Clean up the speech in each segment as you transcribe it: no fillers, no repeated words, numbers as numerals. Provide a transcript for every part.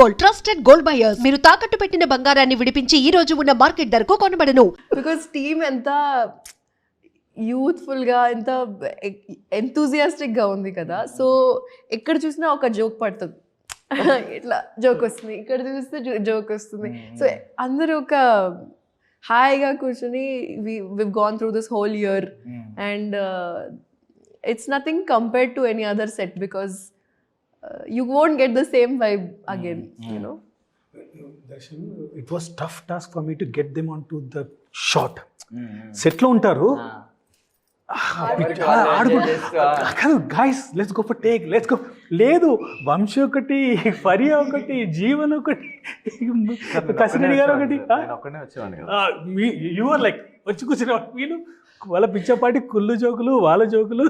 Gold, trusted gold buyers. మీరు తాకట్టు పెట్టిన బంగారాన్ని విడిపించి ఈ రోజు ఉన్న మార్కెట్ ధరకు కొనబడను. బికాస్ టీమ్ ఎంత యూత్ఫుల్గా ఎంత ఎంతూజియాస్టిక్గా ఉంది కదా, సో ఎక్కడ చూసినా ఒక జోక్ పడుతుంది. ఇట్లా జోక్ వస్తుంది, ఇక్కడ చూస్తే జోక్ వస్తుంది. సో అందరూ ఒక హాయిగా కూర్చొని we've gone through this whole year and it's nothing compared to any other set because you won't get the same vibe again, you know. Darshan, it was tough task for me to get them onto the shot. Set లో ఉంటారు, కాదు guys let's go for take, let's go. లేదు, వంశీ ఒకటి, ఫరియా ఒకటి, జీవన్ ఒకటి, కసిరెడ్డి గారు ఒకటి. You are like వచ్చి కూర్చుని వీళ్ళు వాళ్ళ పిచ్చపాటి కుళ్ళు జోకులు, వాళ్ళ జోకులు.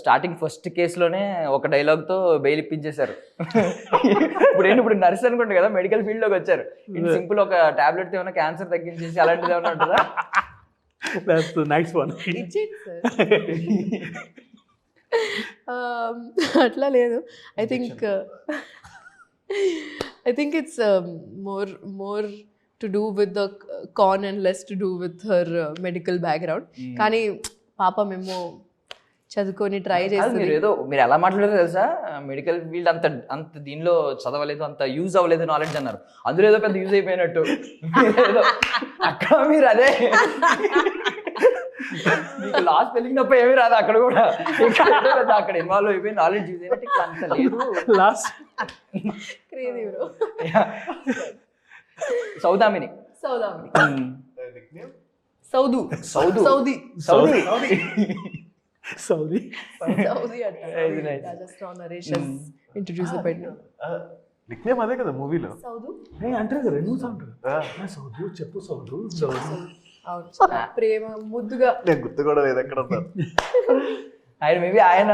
స్టార్టింగ్ ఫస్ట్ కేసులోనే ఒక డైలాగ్ తో బెయిల్ ఇప్పించేశారు. ఇప్పుడు నర్స్ అనుకుంటా కదా, మెడికల్ ఫీల్డ్ లోకి వచ్చారు. సింపుల్ ఒక టాబ్లెట్ ఏమైనా క్యాన్సర్ తగ్గించేసి అలాంటిది ఏమైనా ఉంటుందా? Nice one. అట్లా లేదు. I think it's more to do with the can and less to do with her medical background. కానీ పాప మేము చదువుకొని ట్రై చేసి మీరు ఎలా మాట్లాడారో తెలుసా, మెడికల్ ఫీల్డ్ అంత దీనిలో చదవలేదు, అంత యూజ్ అవ్వలేదు నాలెడ్జ్ అన్నారు. అందులో ఏదో పెద్ద యూజ్ అయిపోయినట్టు అక్కడ మీరు అదే మీకు లాస్ట్ స్పెల్లింగ్ తప్ప ఏమీ రాదు అక్కడ కూడా. అక్కడ ఇన్వాల్వ్ అయిపోయి నాలెడ్జ్ యూజ్ అయినట్టు ఇక్కడ అంత లేదు. Last Saudamini Saudi Rajasthan Narration introduce the pet name. Nickname అదే కదా మూవీలో. అంటారు కదా, రెండు అంటారు సౌదు, చెప్పు సౌదు. ప్రేమ ముద్దుగా నేను గుర్తు కూడా లేదు ఎక్కడ. ఆయన మేబీ ఆయన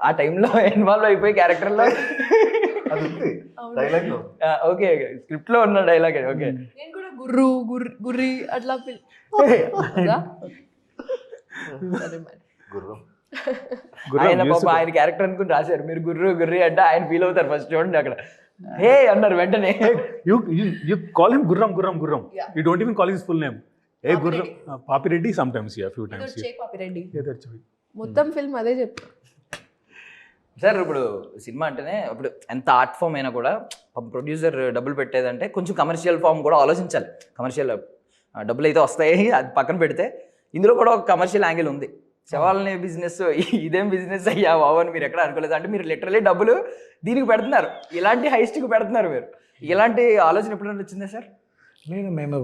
ఆ టైంలో ఇన్వాల్వ్ అయిపోయి క్యారెక్టర్ లో అది ఉంది డైలాగ్ లో. ఓకే స్క్రిప్ట్ లో ఉన్న డైలాగ్. ఓకే నేను కూడా గుర్రి అట్లా గుర్రం ఆయన పాప ఆయన క్యారెక్టర్ అనుకుని రాశారు. మీరు గుర్రి అంటే ఆయన ఫీల్ అవుతారు ఫస్ట్. చూడండి అక్కడ హే అన్నారు వెంటనే. You call him గుర్రం. You don't even call his full name. ఏ గుర్రం, Papireddy sometimes, yeah, few times. Papireddy yeah. మొత్తం ఫిల్మ్ అదే చెప్పు సార్. ఇప్పుడు సినిమా అంటేనే ఇప్పుడు ఎంత ఆర్ట్ ఫామ్ అయినా కూడా ప్రొడ్యూసర్ డబ్బులు పెట్టేదంటే కొంచెం కమర్షియల్ ఫామ్ కూడా ఆలోచించాలి. కమర్షియల్ డబ్బులు అయితే వస్తాయి, అది పక్కన పెడితే ఇందులో కూడా ఒక కమర్షియల్ యాంగిల్ ఉంది. శవాలని బిజినెస్, ఇదేం బిజినెస్ అయ్యా బాబు అని మీరు ఎక్కడ అనుకోలేదు. అంటే మీరు లిటరలీ డబ్బులు దీనికి పెడుతున్నారు, ఇలాంటి హైస్ట్కి పెడుతున్నారు మీరు. ఇలాంటి ఆలోచన ఎప్పుడైనా వచ్చిందా సార్? మేము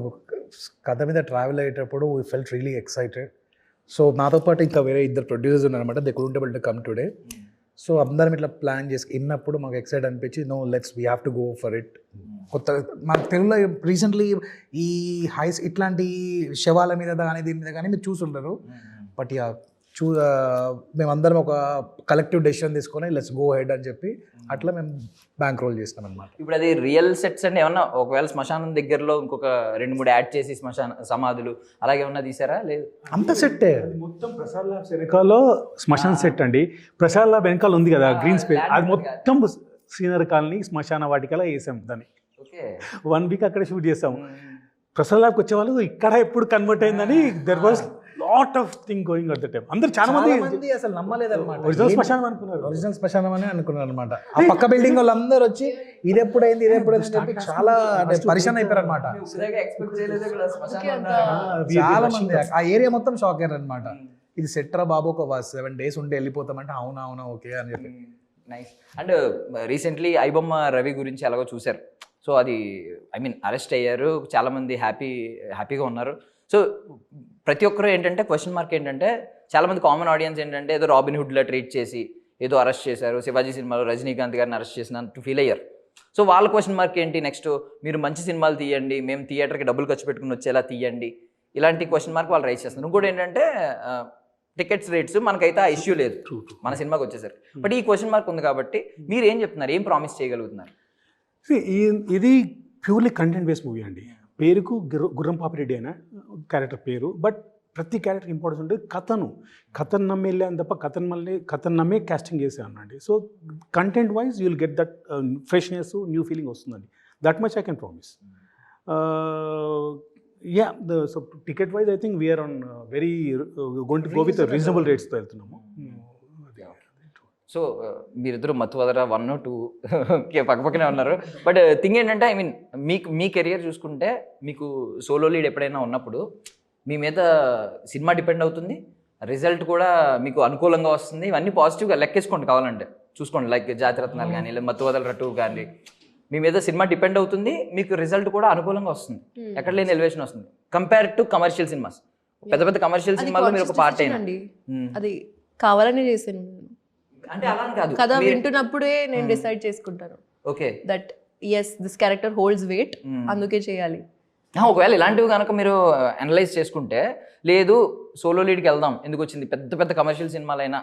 కథ మీద ట్రావెల్ అయ్యేటప్పుడు we felt really excited. So నాతో పాటు ఇంకా వేరే ఇద్దరు ప్రొడ్యూసర్స్ ఉన్నారనమాట. They couldn't able to come today. So అందరం ఇట్లా ప్లాన్ చేసి విన్నప్పుడు మాకు ఎక్సైట్ అనిపించి no let's we have to go for it. కొత్త మన తెలుగులో రీసెంట్లీ ఈ ఇట్లాంటి శవాల మీద కానీ దీని మీద కానీ మీరు చూసుంటారు. బట్ యా మేమందరం ఒక కలెక్టివ్ డెసిషన్ తీసుకొని లెట్స్ గో హెడ్ అని చెప్పి అట్లా మేము బ్యాంక్ రోల్ చేస్తాం అనమాట. ఇప్పుడు అది రియల్ సెట్స్ అండి ఏమన్నా? ఒకవేళ శ్మశానం దగ్గరలో ఇంకొక 2-3 యాడ్ చేసి సమాధులు అలాగే ఏమన్నా తీసారా? లేదు, అంత సెట్టే. మొత్తం ప్రసాద్ ల్యాబ్స్ వెనకాల శ్మశాన సెట్ అండి. ప్రసాద్ ల్యాబ్ వెనకాల ఉంది కదా గ్రీన్ స్పేస్, అది మొత్తం సీనర్ కాలనీ శ్మశాన వాటికలా వేసాం దాన్ని. 1 వీక్ అక్కడ షూట్ చేసాం. ప్రసాద్ ల్యాబ్కి వచ్చేవాళ్ళు ఇక్కడ ఎప్పుడు కన్వర్ట్ అయిందని there was lot of thing going at the time. అందరూ చాలా మంది అసలు నమ్మలేదన్నమాట. ఒరిజినల్ శ్మశానం అనుకున్నారు, ఒరిజినల్ శ్మశానం అని అనుకున్నారు అనమాట. ఆ పక్క బిల్డింగ్ వాళ్ళు అందరూ వచ్చి ఇది ఎప్పుడైంది చెప్పి చాలా పరిశాన్ అయిపోయారు అనమాట. చాలా మంది ఆ ఏరియా మొత్తం షాక్ అయ్యారు అనమాట. ఇది సెట్రా బాబు, ఒక 7 days ఉంటే వెళ్ళిపోతామంటే అవునా ఓకే అని చెప్పి. Nice. And recently iBomma Ravi గురించి ఎలాగో చూశారు. సో అది అరెస్ట్ అయ్యారు, చాలామంది హ్యాపీగా ఉన్నారు. సో ప్రతి ఒక్కరు ఏంటంటే క్వశ్చన్ మార్క్ ఏంటంటే, చాలామంది కామన్ ఆడియన్స్ ఏంటంటే ఏదో రాబిన్ హుడ్లా ట్రీట్ చేసి ఏదో అరెస్ట్ చేశారు, శివాజీ సినిమాలో రజనీకాంత్ గారిని అరెస్ట్ చేసినట్టు ఫీల్ అయ్యారు. సో వాళ్ళ క్వశ్చన్ మార్క్ ఏంటి, నెక్స్ట్ మీరు మంచి సినిమాలు తీయండి, మేము థియేటర్కి డబ్బులు ఖర్చు పెట్టుకుని వచ్చేలా తీయండి, ఇలాంటి క్వశ్చన్ మార్క్ వాళ్ళు రైజ్ చేస్తున్నారు. ఇంకోటి ఏంటంటే టికెట్స్ రేట్స్ మనకైతే ఆ ఇష్యూ లేదు మన సినిమాకి వచ్చేసరికి. బట్ ఈ క్వశ్చన్ మార్క్ ఉంది కాబట్టి మీరు ఏం చెప్తున్నారు, ఏం ప్రామిస్ చేయగలుగుతున్నారు? ఇది ప్యూర్లీ కంటెంట్ బేస్డ్ మూవీ అండి. పేరుకు గుర్రం పాపిరెడ్డి అయినా క్యారెక్టర్ పేరు, బట్ ప్రతి క్యారెక్టర్ ఇంపార్టెన్స్ ఉంటుంది. కథను నమ్మి వెళ్ళాను తప్ప కథను నమ్మే కాస్టింగ్ చేశాను అండి. So content wise you will get that freshness, new feeling వస్తుందండి. That much I can promise. So ticket wise I think we're on very going to go with reasonable రేట్స్తో వెళ్తున్నాము. సో మీరిద్దరు మత్తువదర 1, 2 పక్కపక్కనే ఉన్నారు. బట్ థింగ్ ఏంటంటే I mean మీ career చూసుకుంటే మీకు సోలో లీడ్ ఎప్పుడైనా ఉన్నప్పుడు మీ మీద సినిమా డిపెండ్ అవుతుంది, రిజల్ట్ కూడా మీకు అనుకూలంగా వస్తుంది. ఇవన్నీ పాజిటివ్గా లెక్కేసుకోండి, కావాలంటే చూసుకోండి. లైక్ జాతిరత్నాలు కానీ లేదా మత్తువదల 2 కానీ మీ మీద సినిమా డిపెండ్ అవుతుంది, మీకు రిజల్ట్ కూడా అనుకూలంగా వస్తుంది, ఎక్కడ లేని ఎలివేషన్ వస్తుంది కంపేర్ టు కమర్షియల్ సినిమాస్. పెద్ద పెద్ద కమర్షియల్ సినిమాల్లో మీరు ఒక పార్ట్ అయినా అది కావాలని చేశాను. అంటే అలా కాదు, కథ వింటున్నప్పుడే నేను డిసైడ్ చేసుకుంటాను okay that is this character holds weight, అందుకే చేయాలి. ఒకవేళ ఇలాంటివి కనుక మీరు అనలైజ్ చేసుకుంటే, లేదు సోలో లీడ్కి వెళ్దాం, ఎందుకు వచ్చింది పెద్ద పెద్ద కమర్షియల్ సినిమాలైనా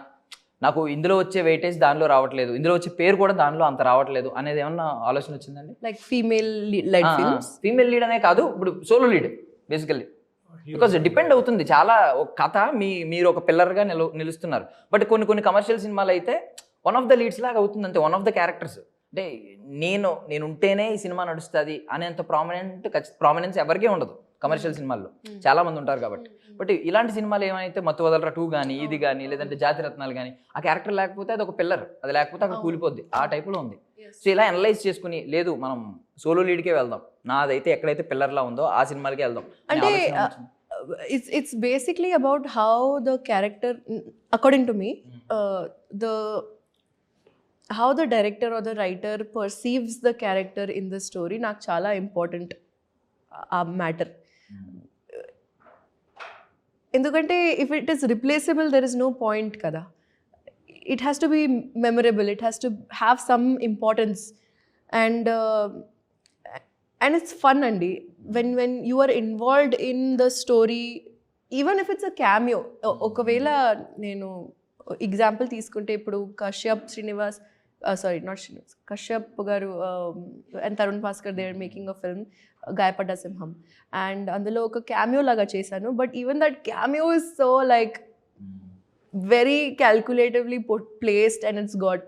నాకు ఇందులో వచ్చే వెయిటేజ్ దానిలో రావట్లేదు, ఇందులో వచ్చే పేరు కూడా దానిలో అంత రావట్లేదు అనేది ఏమన్నా ఆలోచన వచ్చిందండి? Like female led films, female lead అనే కాదు, ఇప్పుడు solo lead basically because depend అవుతుంది చాలా. ఒక కథ మీరు ఒక పిల్లర్గా నిలుస్తున్నారు, బట్ కొన్ని కమర్షియల్ సినిమాలు అయితే వన్ ఆఫ్ ద లీడ్స్ లాగా అవుతుంది అంతే, వన్ ఆఫ్ ద క్యారెక్టర్స్. అంటే నేను ఉంటేనే ఈ సినిమా నడుస్తుంది అనేంత ప్రామినెన్స్ ఎవరికీ ఉండదు కమర్షియల్ సినిమాల్లో, చాలా మంది ఉంటారు కాబట్టి. బట్ ఇలాంటి సినిమాలు ఏమైతే మత్తువదల 2 కానీ ఇది కానీ లేదంటే జాతిరత్నాలు కానీ ఆ క్యారెక్టర్ లేకపోతే అది ఒక పిల్లర్, అది లేకపోతే అక్కడ కూలిపోద్ది, ఆ టైప్లో ఉంది. సో ఇలా అనలైజ్ చేసుకుని, లేదు మనం సోలో లీడ్కే వెళ్దాం, నాదైతే ఎక్కడైతే పిల్లర్లా ఉందో ఆ సినిమాలకే వెళ్దాం అంటే it's basically about how the character, according to me, how the director or the writer perceives the character in the story నాకు చాలా ఇంపార్టెంట్ ఆ మ్యాటర్. ఎందుకంటే if it is replaceable there is no point కదా. It has to be memorable, it has to have some importance, and it's fun అండి. when you are involved in the story, even if it's a cameo. ఒకవేళ నేను example తీసుకుంటే, ఇప్పుడు Kashyap garu and Tarun Bhaskar they are making a film Gayapadda Simham, and అందులో ఒక cameo లాగా చేశాను. But even that cameo is so like very calculatively placed, and it's got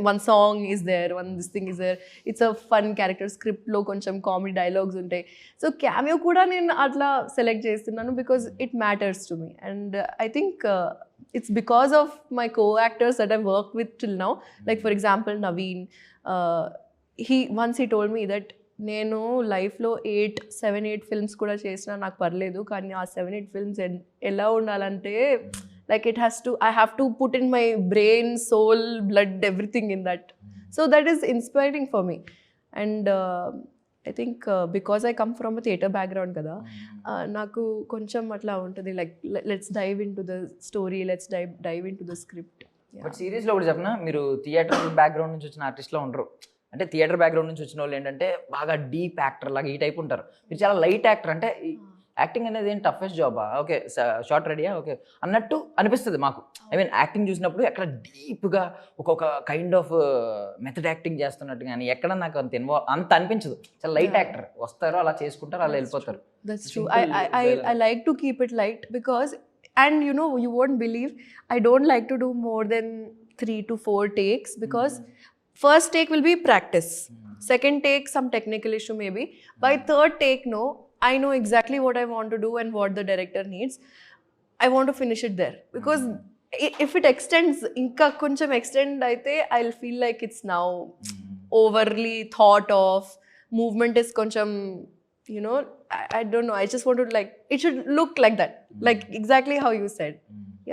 one song is there, this thing is there, it's a fun character, script lo koncham comedy dialogues untai. So cameo kuda nenu atla select chestunnanu because it matters to me, and I think it's because of my co-actors that I've worked with till now. Like for example Naveen, he told me that నేను లైఫ్లో 7-8 films కూడా చేసినా నాకు పర్లేదు, కానీ ఆ 7-8 films ఎలా ఉండాలంటే like I have to put in my brain, soul, blood, everything in that. So that is inspiring for me, and I think because I come from a theatre background kada, naku koncham atla untadi, like let's dive into the story, let's dive into the script. But సీరియస్లో ఒకటి చెప్పిన, మీరు theatre background నుంచి వచ్చిన ఆర్టిస్ట్లో ఉండరు. అంటే theatre background నుంచి వచ్చిన వాళ్ళు ఏంటంటే బాగా డీప్ యాక్టర్ లాగా ఈ టైప్ ఉంటారు, మీరు చాలా లైట్ యాక్టర్. అంటే యాక్టింగ్ అనేది ఏం టఫెస్ట్ జాబా, ఓకే షార్ట్ రెడీయా ఓకే అన్నట్టు అనిపిస్తుంది మాకు. ఐ మీన్ యాక్టింగ్ చూసినప్పుడు ఎక్కడ డీప్గా ఒక్కొక్క కైండ్ ఆఫ్ మెథడ్ యాక్టింగ్ చేస్తున్నట్టు కానీ ఎక్కడ నాకు అంత అనిపించదు. చాలా లైట్ యాక్టర్, వస్తారు అలా చేసుకుంటారు, అలా వెళ్ళిపోతారు. That's true. I like to keep it light because, and you know, you won't believe, I don't like to do more than 3 to 4 takes because first take will be practice, second take some technical issue maybe, by third take no, I know exactly what I want to do and what the director needs. I want to finish it there because if it extends, inka koncham extend aithe I'll feel like it's now overly thought of. Movement is koncham, you know, I don't know, I just want to, like, it should look like that, like exactly how you said.